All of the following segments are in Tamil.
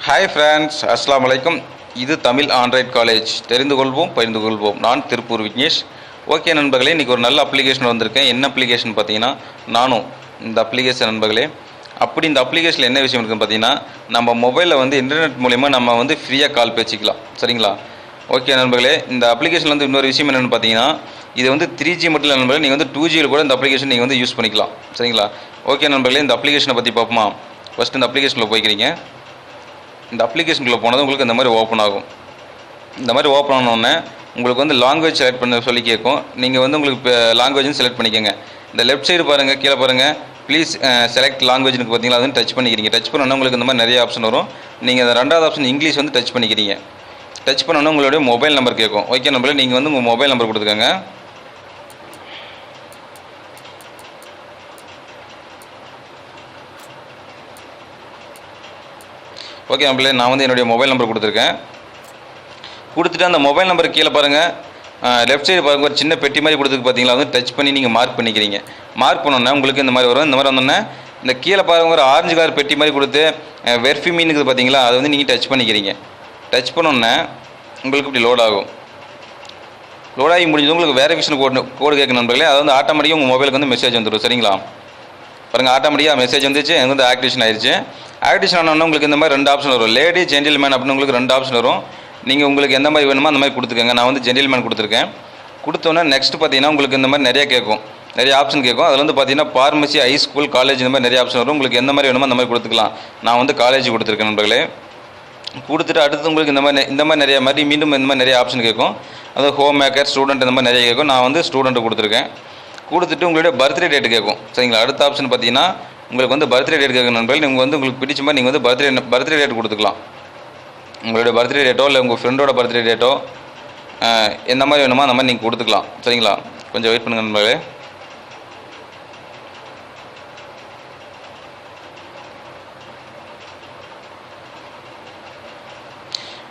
ஹாய் ஃப்ரெண்ட்ஸ், அஸ்ஸலாமு அலைக்கும். இது தமிழ் ஆண்ட்ராய்ட் காலேஜ். தெரிந்து கொள்வோம், பகிர்ந்து கொள்வோம். நான் திருப்பூர் விக்னேஷ். ஓகே நண்பர்களே, இன்றைக்கி ஒரு நல்ல அப்ளிகேஷன் வந்திருக்கேன். என்ன அப்ளிகேஷன் பார்த்தீங்கன்னா நானும் இந்த அப்ளிகேஷன் நண்பர்களே. அப்படி இந்த அப்ளிகேஷனில் என்ன விஷயம் இருக்குன்னு பார்த்தீங்கன்னா, நம்ம மொபைலில் வந்து இன்டர்நெட் மூலிமா நம்ம வந்து ஃப்ரீயாக கால் பேசிக்கலாம். சரிங்களா? ஓகே நண்பர்களே, இந்த அப்ளிகேஷனில் வந்து இன்னொரு விஷயம் என்னென்னு பார்த்தீங்கன்னா, இது வந்து 3G மட்டும் இல்லை நண்பர்களே, நீங்கள் வந்து 2Gயில் கூட இந்த அப்ளிகேஷன் நீங்கள் வந்து யூஸ் பண்ணிக்கலாம். சரிங்களா? ஓகே நண்பர்களே, இந்த அப்ளிகேஷனை பற்றி பார்ப்போமா? ஃபஸ்ட்டு இந்த அப்ளிகேஷனில் போய்க்கிறீங்க. இந்த அப்ளிகேஷனுக்குள்ளே போனது உங்களுக்கு இந்த மாதிரி ஓப்பன் ஆகும். இந்த மாதிரி ஓப்பன் ஆனோடனே உங்களுக்கு வந்து லாங்குவேஜ் செலக்ட் பண்ண சொல்லி கேட்கும். நீங்கள் வந்து உங்களுக்கு இப்போ லாங்குவேஜும் செலக்ட் பண்ணிக்கோங்க. இந்த லெஃப்ட் சைடு பாருங்கள், கீழே பாருங்கள், ப்ளீஸ் செலக்ட் லாங்குவேஜ்னு பார்த்தீங்களா, அது டச் பண்ணிக்கிறீங்க. டச் பண்ணோன்னா உங்களுக்கு இந்த மாதிரி நிறைய ஆப்ஷன் வரும். நீங்கள் அந்த ரெண்டாவது ஆப்ஷன் இங்கிலீஷ் வந்து டச் பண்ணிக்கிறீங்க. டச் பண்ணோன்னா உங்களுடைய மொபைல் நம்பர் கேட்கும். ஓகே நம்பரில் நீங்கள் வந்து உங்கள் மொபைல் நம்பர் கொடுத்துக்கோங்க. ஓகே நம்பளே, நான் வந்து என்னுடைய மொபைல் நம்பர் கொடுத்துருக்கேன். கொடுத்துட்டு அந்த மொபைல் நம்பர் கீழே பாருங்கள், லெஃப்ட் சைடு பாருங்கள், ஒரு சின்ன பெட்டி மாதிரி கொடுத்துருக்கு பார்த்தீங்களா, வந்து டச் பண்ணி நீங்கள் மார்க் பண்ணிக்கிறீங்க. மார்க் பண்ணோன்னே உங்களுக்கு இந்த மாதிரி வரும். இந்த மாதிரி வந்தோடனே இந்த கீழே பாருங்கள், ஒரு ஆரஞ்சு கலர் பெட்டி மாதிரி கொடுத்து வெர்ஃபி மீனுக்கு பார்த்தீங்களா, அதை வந்து நீங்கள் டச் பண்ணிக்கிறீங்க. டச் பண்ணோன்னே உங்களுக்கு இப்படி லோட் ஆகும். லோடாகி முடிஞ்சது உங்களுக்கு வேரிஃபிகேஷன் கோடு கேட்கணும் நண்பர்களே. அது வந்து ஆட்டோமேட்டிக்காக உங்கள் மொபைலுக்கு வந்து மெசேஜ் வந்துடும். சரிங்களா? பாருங்கள், ஆட்டோமேட்டிக்காக மெசேஜ் வந்துச்சு, எனக்கு வந்து ஆக்டிவேஷன் ஆயிடுச்சு. ஆக்டிவேஷன் ஆனோன்னா உங்களுக்கு இந்த மாதிரி 2 ஆப்ஷன் வரும். லேடி, ஜென்டில்மேன் அப்படின்னு உங்களுக்கு 2 ஆப்ஷன் வரும். நீங்கள் உங்களுக்கு எந்த மாதிரி வேணுமோ அந்த மாதிரி கொடுத்துக்கோங்க. நான் வந்து ஜென்டில்மேன் கொடுத்துருக்கேன். கொடுத்தோன்னே நெக்ஸ்ட் பார்த்தீங்கன்னா உங்களுக்கு இந்த மாதிரி நிறைய கேட்கும், நிறைய ஆப்ஷன் கேட்கும். அதில் வந்து பார்த்தீங்கன்னா ஃபார்மசி, ஹை ஸ்கூல், காலேஜ் இந்த மாதிரி நிறைய ஆப்ஷன் வரும். உங்களுக்கு எந்த மாதிரி வேணுமோ அந்த மாதிரி கொடுத்துக்கலாம். நான் வந்து காலேஜ் கொடுத்துருக்கேன் நண்பர்களே. கொடுத்துட்டு அடுத்து உங்களுக்கு இந்த மாதிரி நிறைய மாதிரி மீண்டும் இந்த மாதிரி நிறைய ஆப்ஷன் கேட்கும். அது ஹோம் மேக்கர், ஸ்டூடெண்ட் இந்த மாதிரி நிறைய கேட்கும். நான் வந்து ஸ்டூடெண்ட் கொடுத்துருக்கேன். கொடுத்துட்டு உங்களுடைய பர்த்டே டேட் கேட்கும். சரிங்களா? அடுத்த ஆப்ஷன் பார்த்தீங்கன்னா உங்களுக்கு வந்து பர்த்டே டேட் கேட்கும் நண்பர்கள். நீங்கள் வந்து உங்களுக்கு பிடிச்ச மாதிரி நீங்கள் வந்து பர்த்டே டேட் கொடுத்துக்கலாம். உங்களுடைய பர்த்டே டேட்டோ இல்லை உங்கள் ஃப்ரெண்டோட பர்த்டே டேட்டோ எந்த மாதிரி வேணுமோ அந்த மாதிரி நீங்கள் கொடுத்துக்கலாம். சரிங்களா? கொஞ்சம் வெயிட் பண்ணுங்கள் நண்பர்களே.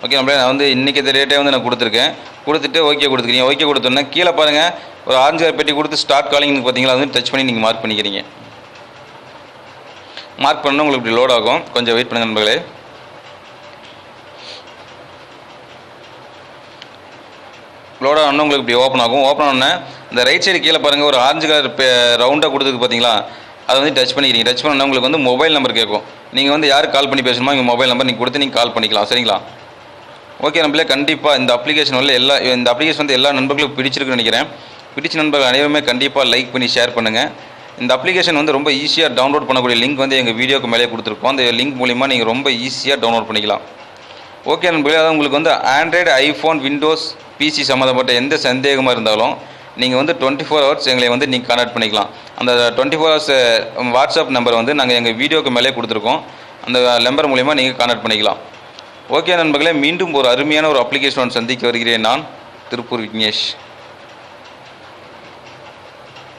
ஓகே நண்பர்களே, நான் வந்து இன்றைக்கி இந்த டேட்டே வந்து நான் கொடுத்துருக்கேன். கொடுத்துட்டு ஓகே கொடுத்துக்கிறீங்க. ஓகே கொடுத்தோன்னே கீழே பாருங்கள், ஒரு ஆரஞ்சு கலர் பெட்டி கொடுத்து ஸ்டார்ட் காலிங்னு பார்த்தீங்களா, அது வந்து டச் பண்ணி நீங்கள் மார்க் பண்ணிக்கிறீங்க. மார்க் பண்ணணும் உங்களுக்கு இப்படி லோட் ஆகும். கொஞ்சம் வெயிட் பண்ணுங்கள் நண்பர்களே. லோட் ஆகணும் உங்களுக்கு இப்படி ஓப்பன் ஆகும். ஓப்பன் ஆனோடனே இந்த ரைட் சைடு கீழே பாருங்கள், ஒரு ஆரஞ்சு கலர் ரவுண்டாக கொடுத்துருக்கு பார்த்தீங்களா, அதை வந்து டச் பண்ணிக்கிறீங்க. டச் பண்ணோன்னா உங்களுக்கு வந்து மொபைல் நம்பர் கேட்கும். நீங்கள் வந்து யாருக்கு கால் பண்ணி பேசணுமோ உங்கள் மொபைல் நம்பர் நீங்கள் கொடுத்து நீங்கள் கால் பண்ணிக்கலாம். சரிங்களா? ஓகே நம்மளே, கண்டிப்பாக இந்த அப்ளிகேஷன் வந்து எல்லா நண்பர்களுக்கும் பிடிச்சிருக்குன்னு நினைக்கிறேன். பிடிச்ச நண்பர்கள் அனைவருமே கண்டிப்பாக லைக் பண்ணி ஷேர் பண்ணுங்கள். இந்த அப்ளிகேஷன் வந்து ரொம்ப ஈஸியாக டவுன்லோட் பண்ணக்கூடிய லிங்க் வந்து எங்கள் வீடியோக்கு மேலே கொடுத்துருக்கோம். அந்த லிங்க் மூலிமா நீங்கள் ரொம்ப ஈஸியாக டவுன்லோட் பண்ணிக்கலாம். ஓகே நண்பர்களே, அதாவது உங்களுக்கு வந்து ஆண்ட்ராய்டு, ஐஃபோன், விண்டோஸ், பிசி சம்மந்தப்பட்ட எந்த சந்தேகமாக இருந்தாலும் நீங்கள் வந்து 24 ஹவர்ஸ் எங்களை வந்து நீங்கள் கான்டாக்ட் பண்ணிக்கலாம். அந்த 24 ஹவர்ஸ் வாட்ஸ்அப் நம்பர் வந்து நாங்கள் எங்கள் வீடியோக்கு மேலே கொடுத்துருக்கோம். அந்த நம்பர் மூலிமா நீங்கள் கான்டாக்ட் பண்ணிக்கலாம். ஓகே நண்பர்களே, மீண்டும் ஒரு அருமையான ஒரு அப்ளிகேஷன் சந்திக்க வருகிறேன். நான் திருப்பூர் விக்னேஷ்.